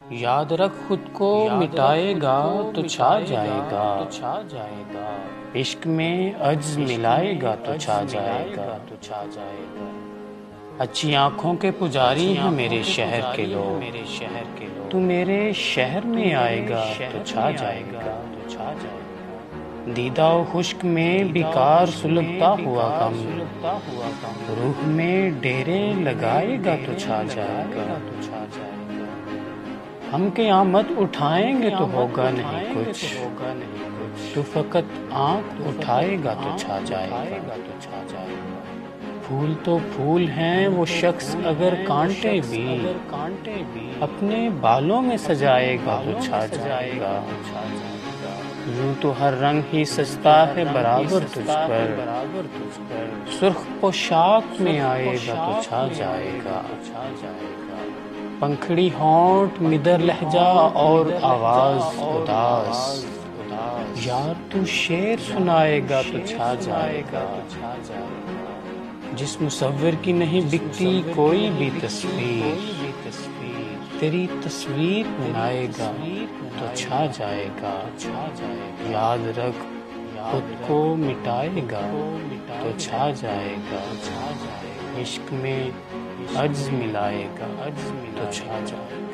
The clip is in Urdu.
یاد رکھ خود کو مٹائے گا تو چھا جائے گا، عشق میں عجز ملائے گا تو چھا جائے گا۔ اچھی آنکھوں کے پجاری ہیں میرے شہر کے لوگ، تو میرے شہر میں آئے گا تو چھا جائے گا۔ دیدہ و خشک میں بیکار سلگتا ہوا غم، روح میں ڈیرے لگائے گا تو چھا جائے گا۔ ہم قیامت اٹھائیں گے تو ہوگا نہیں کچھ، تو فقط آنکھ اٹھائے گا تو چھا جائے گا۔ پھول تو پھول ہیں وہ شخص اگر کانٹے بھی اپنے بالوں میں سجائے گا تو چھا جائے گا۔ یوں تو ہر رنگ ہی سجتا ہے برابر تجھ پر، سرخ پوشاک میں آئے گا تو چھا جائے گا۔ پنکھڑی ہونٹ مدر لہجہ اور آواز اداس، یار تو شعر سنائے گا تو چھا جائے گا۔ جس مصور کی نہیں بکتی کوئی بھی تصویر، تیری تصویر بنائے گا تو چھا جائے گا۔ یاد رکھ خود کو مٹائے گا تو چھا جائے گا، عشق میں عجز ملائے گا تو چھا جائے گا۔